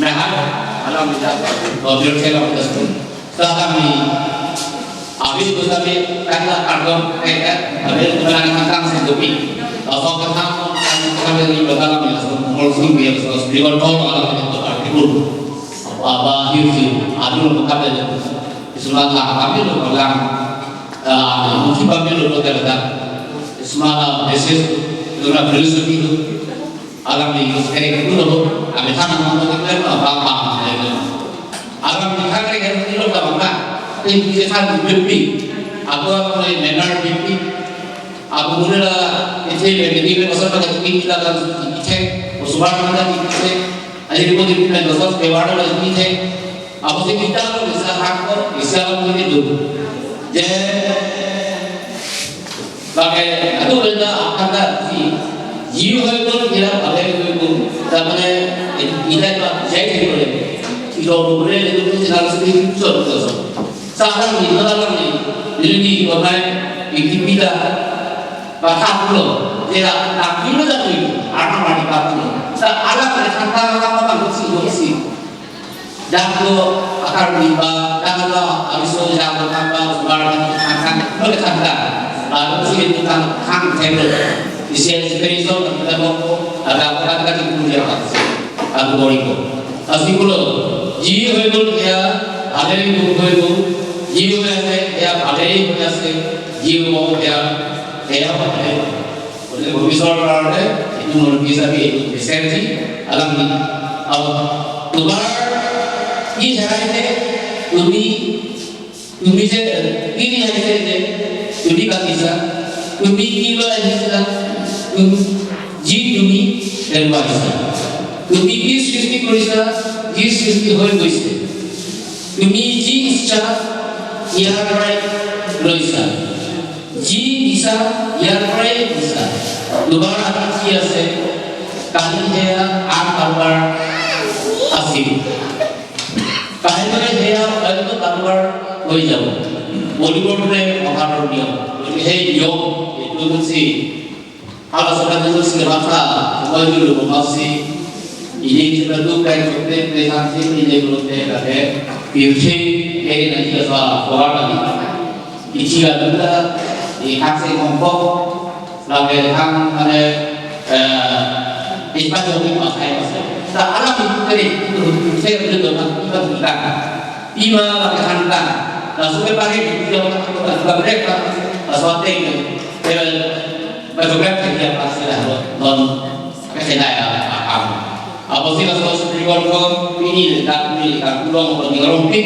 mehat alam kita nodir kelam tersebut. Kami habis tu kami kata karbon habis berang matang sedupi. Asal kami ni berdalam ya mungkin biar sebelum kau alam itu artikel apa hidup adul berkata Islam kami lu berang mungkin kami lu berkata Islam basis dalam filosofi itu alam di sekarang itu loh, kami tanam untuk itu apa alam di sekarang itu loh apa? Ini bisa lebih. Aku mulai menar lebih. Aku mulai itu lebih pasal pada kita kan kita usaha kita kita. Jadi kita kita dosa kewaran lagi kita. Apa sih kita loh bisa hakor, bisa itu. Jadi bagai itu benda akan ada जीव है तो मेरा भले को तमने इधर का जय थे बोले इधर बोले तो कुछ ना कुछ चल तो सारा नहीं ini orang bikin bida bahasa pulau dia tak pulau dah tu anak wanita pulau alam berkata apa sih dan tu akar riba dan tu habis tu jangan apa sebarang akan berkata lalu sih itu kan table isi spiritual kita mau ada apa kan kemudian aku boriko asli pulau jiwa itu dia ada yang itu jiwa ya ada yang biasa jiwa mau dia apa boleh berbicara ada itu menurut bisa bi esensi alam ini tubar ini hari tumi je ini hari je tumi kan bisa tumi kilo aja जी তুমি এলবাইছা তুমি কি সৃষ্টি কৰিছা কি সৃষ্টি হৈ গৈছে তুমি যি ইচ্ছা ইয়াৰ পৰাই লৈছা যি ইচ্ছা ইয়াৰ পৰাই দিছা তোমাৰ হাতত কি আছে কালি সেয়া আন কাৰোবাৰ আছিল কাইলৈ সেয়া কাইলৈ কাৰোবাৰ হৈ যাব Bollywoodnya menghargai dia. Jadi hey yo itu mesti kalau sudah itu segera semua itu masih ini sudah tuh kayak seperti presentasi ini belum ada future kayak nanti soal lagi. Iciga juga di aksi kelompok lagi kan ada ispat yang pakai masker. Tak ada itu saya betul kita bukan. Ima lagi hantar. Nah, supaya pagi dia juga mereka sesuatu yang bergerak kerja pasti lah non kesehatan apa sih kalau seperti kalau ini tak pulang atau ngerumpi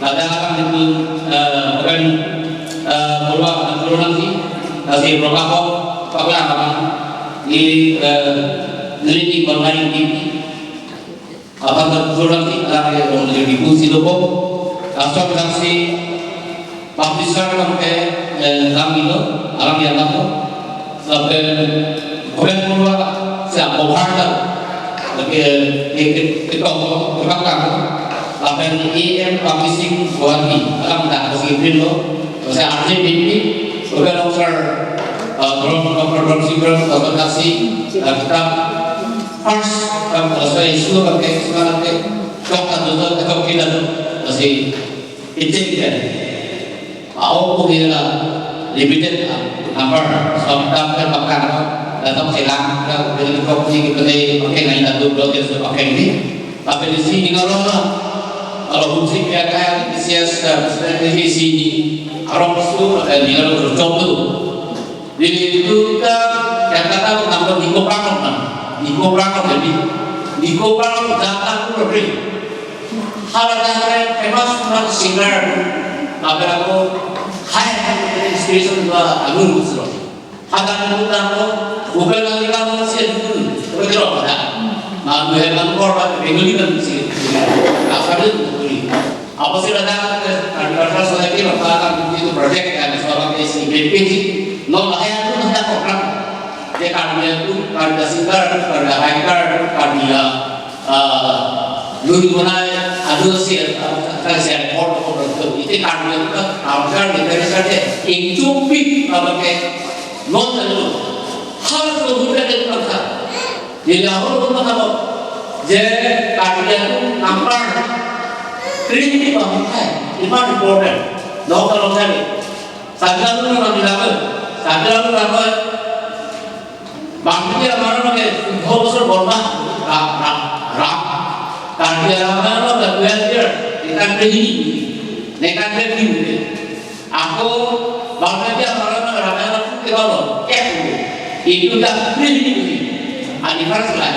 kadang-kadang itu bukan berulang sih kasih berapa apa di neliti online ini apa berulang sih ada yang menjadi fungsi logo asal kasih publisher sampai kami itu alam yang lalu sampai kemudian keluar siapa harta kita berkata sampai EM publishing buat ini alam tak kasih lo saya arti ini kemudian user produksi atau kasih kita first saya isu pakai sekarang pakai coklat atau kita kasih intelligent aku kira limited number sampai makan datang silang dan beli kopi kita pakai lain satu dua tiga pakai ini tapi di sini kalau fungsi kayak sias di sini orang itu di kalau bercoba jadi itu kita kata tambah di koprak jadi di koprak data itu lebih hal yang famous untuk singer tapi aku hai inspiration dua agung busro hadan itu tahu bukan lagi kamu masih dulu betul tak nah gue kan korban begini kan sih apa itu apa sih ada karena saya kira bahkan itu project kan soal isi BPC no lah itu tidak program dia karena itu karena singer karena hacker karena dulu mana ada sih saya report itu karena itu awalnya dari saya incubik pakai non itu harus berbuat itu kan jadi awal itu apa jadi karena itu nampak kritik pakai itu important non kalau saya itu orang bilang saya itu apa bangkit mana pakai hopsur borbah rak karena mana belajar kita beri nekan beri aku bangkit mana ramai kalau itu dah beri anniversary lah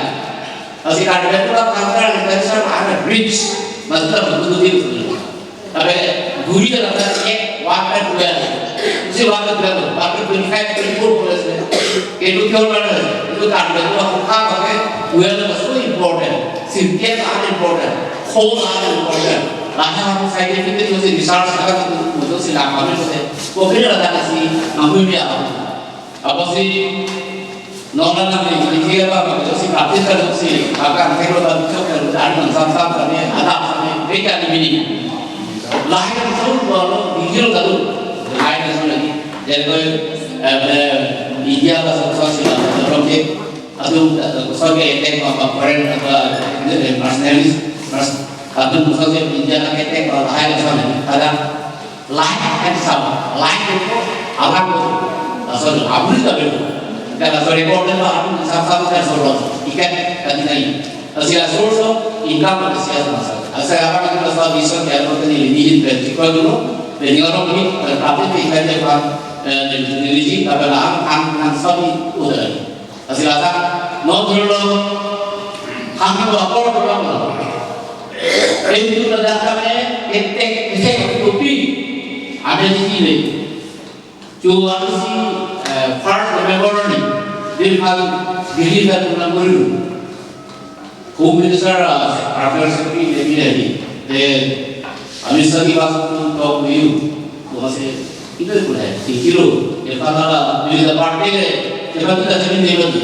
masih ada itu lah kantor anniversary ada bridge maksudnya betul itu tapi guri adalah water duel si water duel water 25-24 itu itu kantor itu aku pakai duel itu so important simple are important whole are important lahir aku scientific itu sih research sekarang itu sih lakukan itu sih mungkin ada sih ngambil dia apa sih nona namanya ini apa itu sih praktis kan sih akan kalau tadi kalau ada sama-sama kan ada sama mereka ini lahir itu baru dihil tadi lahir itu lagi jadi ideal sosial dalam dia atau sebagai etek apa brand atau personalis atau misalnya ideal etek kalau lahir sama ada lahir kan sama lahir itu alam itu asal abis tapi kalau sorry border lah sama-sama kan sorot ikan tadi naik hasil sorot income hasil masalah asal apa kita soal bisa kalau kita ini vertikal dulu dan orang ini tapi ikan dia dan diri tapi lah kan sabi udah hasil asal no dulu kami lapor dulu itu terdatamnya etek kopi ada di sini cuma si first November ni dia dilihat dalam guru Home Minister Rafael Sekri dia bilang ni Amin Sagi waktu talk to you masih itu pun है 3 kilo dia kata di parti le kita tidak jamin dia lagi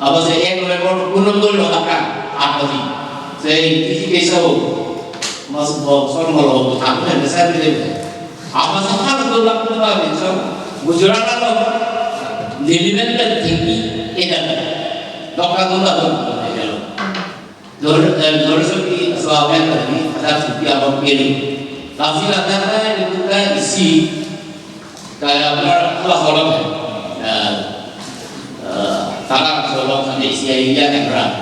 apa saya 1 November punam dulu akan apa sih saya kisi kisah masuk soal malu aku ada saya bilang Apa sih hal itu lakukan itu? Gujarat lalu deliver tinggi, ini dokter itu lalu Dorosoti suami tadi ada seperti apa pilih. Tapi rata-rata itu kan isi kayak apa solong tarang solong sampai isi aja yang berat.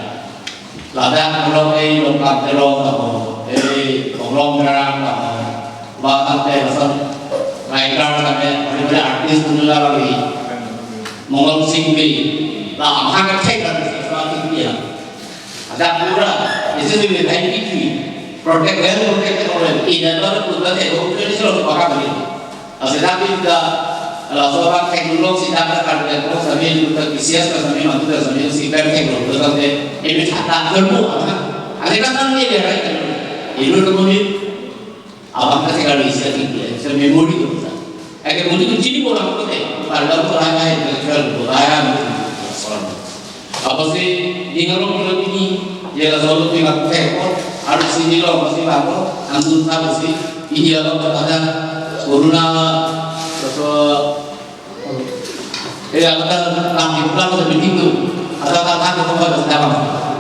Lada solong lompat telong atau kolong terang atau bahkan telepon writer sampai ada artis pun lagi mengolong singbi. Lah apa kan sesuatu dia. Ada pura, itu juga kain itu, protect oleh ini adalah pura itu jadi selalu pakai begitu. Tetapi juga seorang teknologi tidak terkait dengan sambil juga kisias sambil mantu sambil siapa teknologi sampai ini tak terbuat. Ada kan ini dia kan, itu kemudian apa kasih kalau isi tinggi, saya memori itu. Agar memori itu jadi orang itu pada orang lain kalau orang apa sih di ngarong ini ya selalu tinggal tekor harus sini loh pasti lapor antum tahu sih ini kalau ada corona ada tampil pelan seperti itu ada tantangan kepada dalam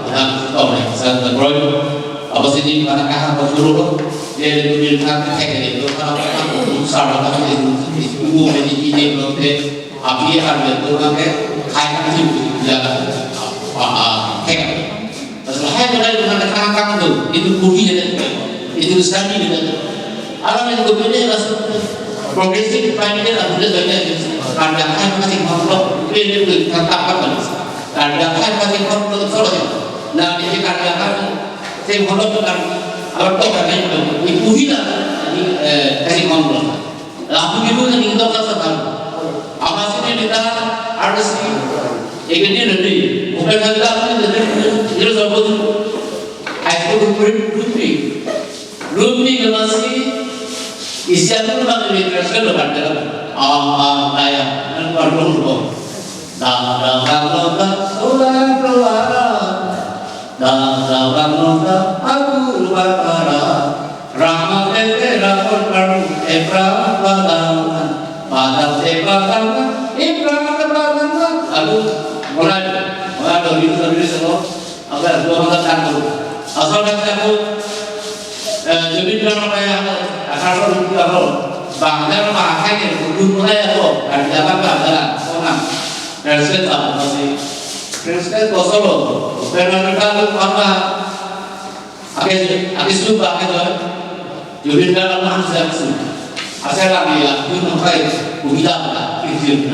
dan oleh saya berdoa apa sih di mana kah apa suruh dia diminta teknik itu kalau kamu salah kamu itu umum ini belum deh api harus berdoa kayak itu ya teknik. Masalah yang dengan kangkang itu bukti dan itu studi dan alam yang berbeda adalah progresif finding dan ada banyak kadang-kadang masih kontrol itu katakan kadang-kadang masih kontrol soalnya. Nah ini kadang-kadang saya kontrol kan awal tu kan itu hilang kasih kontrol. Lalu itu yang kita lakukan. Apa sih kita harus ini nanti bukan saja itu sebut aku Rumi masih isian orang ini terus lepas dalam ayat dan baru dalam nota surat dalam nota aku lupa rahmat rahmat baru pada sebadan lalu mulai dari semua agar dua mata satu asal kataku jadi dalam apa asal kalau bangsa pakai itu mulai itu dari apa adalah orang dari setan masih Kristen kosolo karena kalau apa habis lupa gitu jadi dalam manusia itu asal lagi ya itu sampai bukan Kristen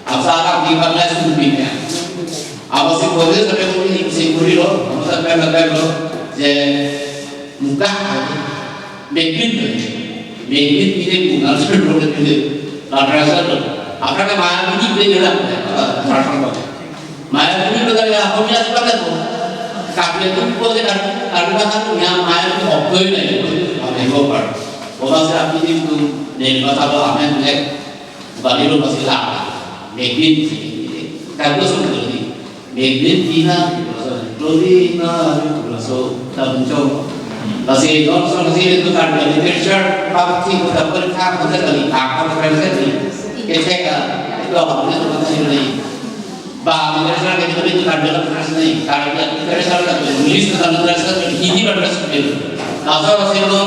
asal di Bangladesh dunia apa sih boleh sampai ini sih boleh loh sampai lo je muka begit ini bukan seluruh itu rasa lo apa kan maya ini boleh lah maya ini boleh lah apa yang seperti itu kaki itu boleh ada kan yang maya itu oke lah itu apa yang oper kalau saya itu dari masa lo apa yang balik lo masih lama begit kan itu seperti begit tina Lodina so tabunco masih kalau masih itu kan dari literature bakti kita berkah kita kali akal presenti kita itu apa itu masih lagi bah literature kita itu kan dalam presenti karena literature kan tulis tentang literature ini berproses itu asal masih lo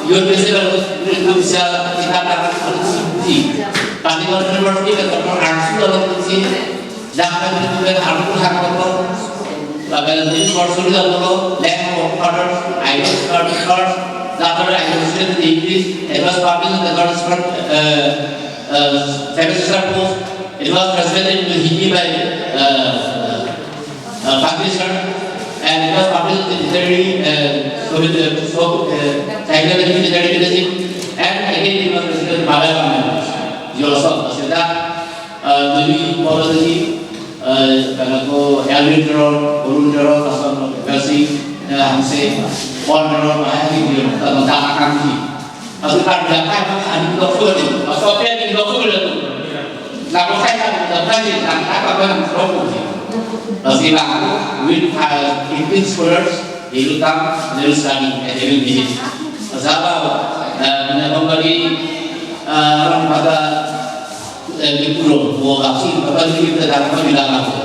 yur biasa itu bisa kita katakan sih tapi kalau seperti itu kalau arus dalam sini jangan itu kan harus harus Kalau ini kursus dulu, level order, I was started first. After I was studying English, it was published in the first semester course. It was translated into Hindi by publisher, and it was published in literary, technical literary leadership, and again it was translated in Malayalam language. Yosef, maksudnya lebih policy. Kalau ko Elvin Teror, Urun Teror, asal versi hamse, Pon Teror, ayat ini tentang kaki. Asal kerja kan ada dokter ni, asal dia ni dokter itu. Kalau saya tak tahu apa yang dokter. Asal aku with English scholars, dia lutam, dia study, dia visit. Asal apa? Kembali orang pada di pulau aksi apa ini kita dapat bilang apa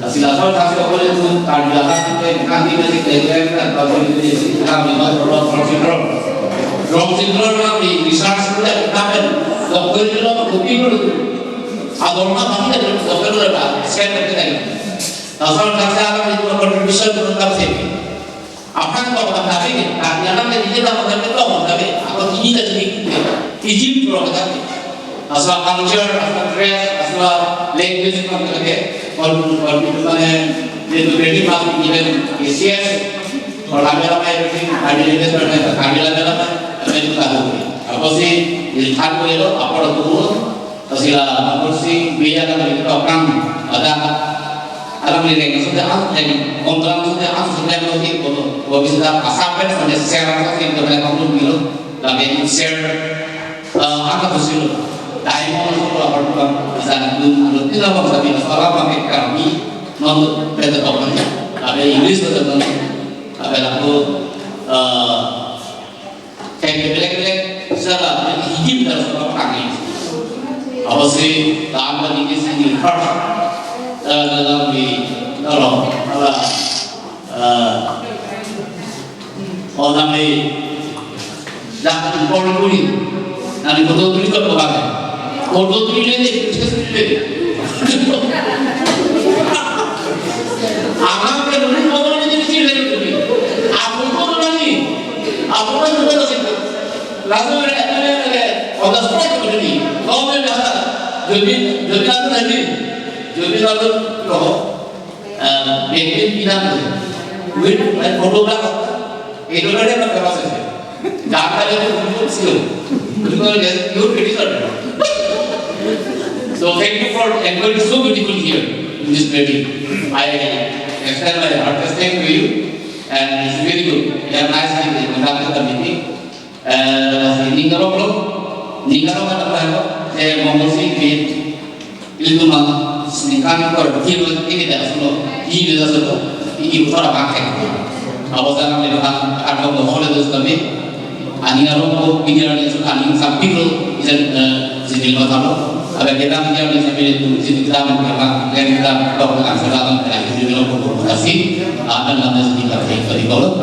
silakan kasih apa itu kandidat kita nanti nanti kita kalau itu kami baru prosedur kami research kita dapat dokter itu kopi dulu agama kami ada dokter dulu apa scan kita ini asal kasih alam itu contribution berapa sih apa yang kau katakan ini karena kita makan itu tapi apa ini jadi izin kalau kata asal culture asal dress asal language kan kalau itu mana itu berarti masuk event ACS kalau ada everything ada itu sebenarnya kami ada itu tahu apa sih ilham itu apa itu asal kursi biaya kan itu orang ada mereka sudah yang kontrak sudah mesti kalau bisa sampai sampai share sampai itu mereka pun bilang tapi share apa tuh sih dari mana tuh apa tuh bisa itu tidak bisa bilang soal pakai kami non beda orang ada Inggris atau non ada aku kayak belek-belek bisa lah hidup dalam sebuah kami apa sih tambah Inggris ini dalam di kalau orang di dalam polri nanti foto tulis apa pakai foto tulis ini apa yang tulis foto ini tulis lagi apa foto lagi apa yang tulis itu langsung ada on the spot begini kau biasa jadi apa tadi jadi lalu loh bikin bilang duit fotografer itu kan dia pakai proses data itu untuk skill itu kalau dia you editor so thank you for encouraging so beautiful here in this wedding I extend my heartiest thanks to you and it's very good yang nice ini mendapat meeting ini kalau kan apa saya mau musik itu mah sedikit kalau ini tidak solo ini tidak solo ini bukan pakai apa saya nak bilang ada boleh terus kami ani kalau pikiran itu ani sampai itu jadi masalah agar kita pikiran itu sampai itu kita memang kita lakukan segala yang kita lakukan kasih ada namanya sedikit dari kalau